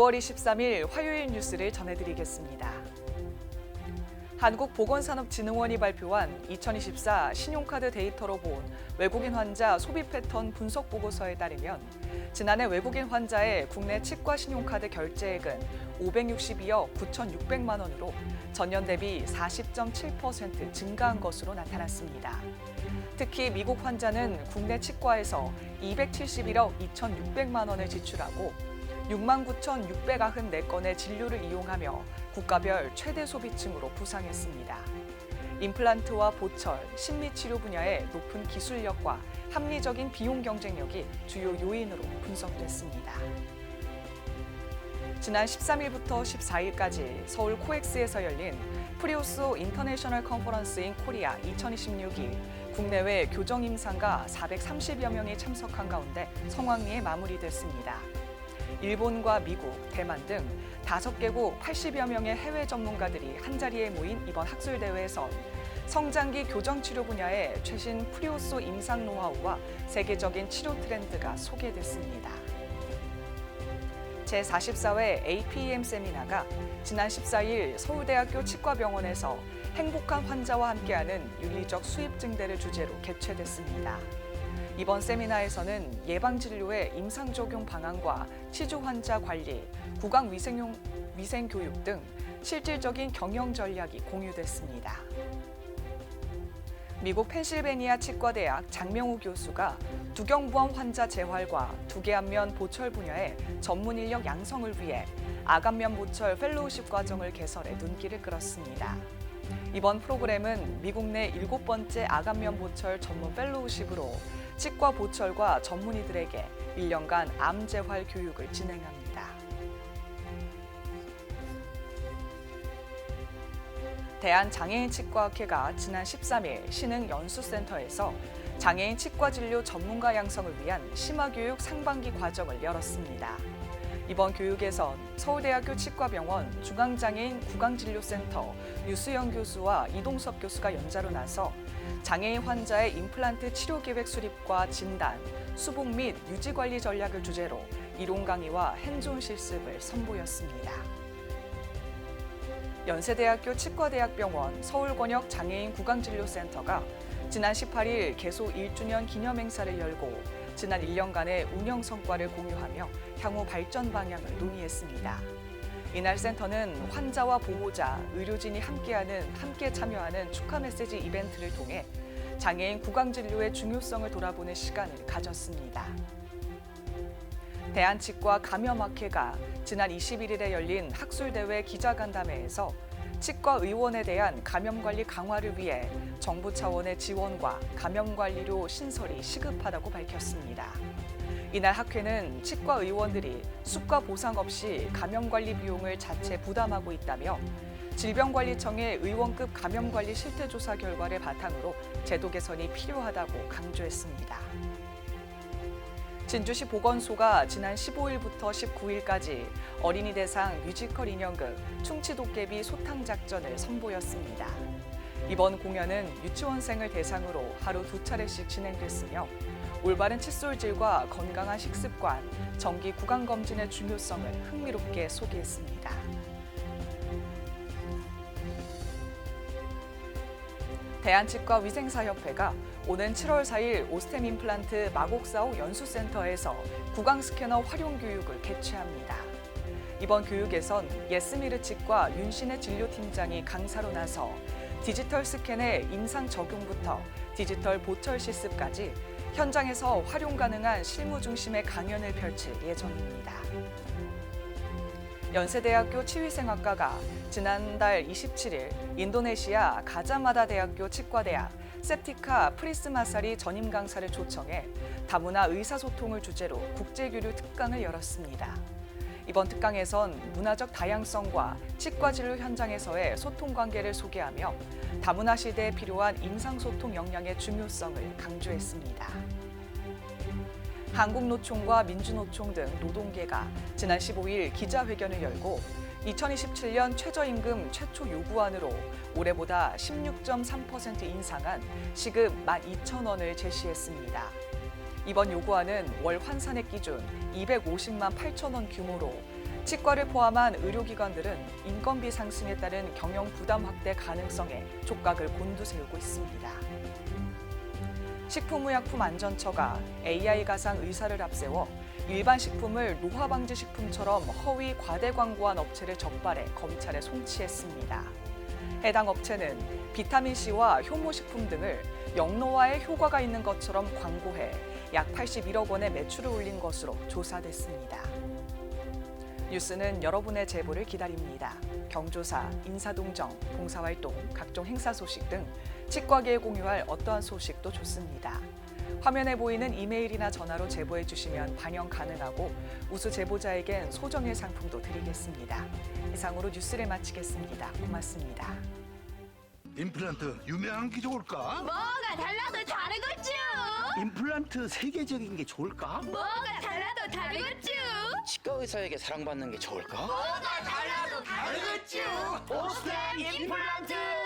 9월 23일 화요일 뉴스를 전해드리겠습니다. 한국보건산업진흥원이 발표한 2024 신용카드 데이터로 본 외국인 환자 소비 패턴 분석 보고서에 따르면 지난해 외국인 환자의 국내 치과 신용카드 결제액은 562억 9,600만 원으로 전년 대비 40.7% 증가한 것으로 나타났습니다. 특히 미국 환자는 국내 치과에서 271억 2,600만 원을 지출하고 69,694건의 진료를 이용하며 국가별 최대 소비층으로 부상했습니다. 임플란트와 보철, 심리치료 분야의 높은 기술력과 합리적인 비용 경쟁력이 주요 요인으로 분석됐습니다. 지난 13일부터 14일까지 서울 코엑스에서 열린 프리우스 인터내셔널 컨퍼런스 인 코리아 2026이 국내외 교정 임상가 430여 명이 참석한 가운데 성황리에 마무리됐습니다. 일본과 미국, 대만 등 5개국 80여 명의 해외 전문가들이 한자리에 모인 이번 학술대회에선 성장기 교정치료 분야의 최신 프리오스 임상 노하우와 세계적인 치료 트렌드가 소개됐습니다. 제44회 APEM 세미나가 지난 14일 서울대학교 치과병원에서 행복한 환자와 함께하는 윤리적 수입 증대를 주제로 개최됐습니다. 이번 세미나에서는 예방진료의 임상적용 방안과 치주 환자 관리, 구강 위생 교육 등 실질적인 경영 전략이 공유됐습니다. 미국 펜실베니아 치과대학 장명우 교수가 두경부암 환자 재활과 두개안면 보철 분야의 전문 인력 양성을 위해 아간면 보철 펠로우십 과정을 개설해 눈길을 끌었습니다. 이번 프로그램은 미국 내 7번째 아간면 보철 전문 펠로우십으로 치과 보철과 전문의들에게 1년간 암 재활 교육을 진행합니다. 대한장애인치과학회가 지난 13일 신흥 연수센터에서 장애인 치과 진료 전문가 양성을 위한 심화교육 상반기 과정을 열었습니다. 이번 교육에선 서울대학교 치과병원 중앙장애인 구강진료센터 유수영 교수와 이동섭 교수가 연자로 나서 장애인 환자의 임플란트 치료 계획 수립과 진단, 수복 및 유지 관리 전략을 주제로 이론 강의와 핸즈온 실습을 선보였습니다. 연세대학교 치과대학병원 서울권역 장애인 구강진료센터가 지난 18일 개소 1주년 기념 행사를 열고 지난 1년간의 운영 성과를 공유하며 향후 발전 방향을 논의했습니다. 이날 센터는 환자와 보호자, 의료진이 함께 참여하는 축하 메시지 이벤트를 통해 장애인 구강진료의 중요성을 돌아보는 시간을 가졌습니다. 대한치과 감염학회가 지난 21일에 열린 학술대회 기자간담회에서 치과의원에 대한 감염관리 강화를 위해 정부 차원의 지원과 감염관리료 신설이 시급하다고 밝혔습니다. 이날 학회는 치과의원들이 수가 보상 없이 감염관리 비용을 자체 부담하고 있다며 질병관리청의 의원급 감염관리 실태조사 결과를 바탕으로 제도 개선이 필요하다고 강조했습니다. 진주시 보건소가 지난 15일부터 19일까지 어린이 대상 뮤지컬 인형극 충치도깨비 소탕작전을 선보였습니다. 이번 공연은 유치원생을 대상으로 하루 2차례씩 진행됐으며 올바른 칫솔질과 건강한 식습관, 정기 구강검진의 중요성을 흥미롭게 소개했습니다. 대한치과위생사협회가 오는 7월 4일 오스템 임플란트 마곡사옥 연수센터에서 구강 스캐너 활용 교육을 개최합니다. 이번 교육에선 예스미르 치과 윤신혜 진료팀장이 강사로 나서 디지털 스캔의 임상 적용부터 디지털 보철 실습까지 현장에서 활용 가능한 실무 중심의 강연을 펼칠 예정입니다. 연세대학교 치위생학과가 지난달 27일 인도네시아 가자마다 대학교 치과대학 세프티카 프리스마사리 전임 강사를 초청해 다문화 의사소통을 주제로 국제교류 특강을 열었습니다. 이번 특강에선 문화적 다양성과 치과 진료 현장에서의 소통 관계를 소개하며 다문화 시대에 필요한 임상소통 역량의 중요성을 강조했습니다. 한국노총과 민주노총 등 노동계가 지난 15일 기자회견을 열고 2027년 최저임금 최초 요구안으로 올해보다 16.3% 인상한 시급 12,000원을 제시했습니다. 이번 요구안은 월 환산액 기준 250만 8천 원 규모로 치과를 포함한 의료기관들은 인건비 상승에 따른 경영 부담 확대 가능성에 촉각을 곤두세우고 있습니다. 식품의약품안전처가 AI 가상 의사를 앞세워 일반 식품을 노화방지 식품처럼 허위 과대 광고한 업체를 적발해 검찰에 송치했습니다. 해당 업체는 비타민C와 효모식품 등을 영노화에 효과가 있는 것처럼 광고해 약 81억 원의 매출을 올린 것으로 조사됐습니다. 뉴스는 여러분의 제보를 기다립니다. 경조사, 인사동정, 봉사활동, 각종 행사 소식 등 치과계에 공유할 어떠한 소식도 좋습니다. 화면에 보이는 이메일이나 전화로 제보해 주시면 반영 가능하고 우수 제보자에겐 소정의 상품도 드리겠습니다. 이상으로 뉴스를 마치겠습니다. 고맙습니다. 임플란트 유명한 게 좋을까? 뭐가 달라도 다르겠죠. 임플란트 세계적인 게 좋을까? 뭐가 달라도 다르겠죠. 치과 의사에게 사랑받는 게 좋을까? 뭐가 달라도 다르겠죠. 오스템 임플란트!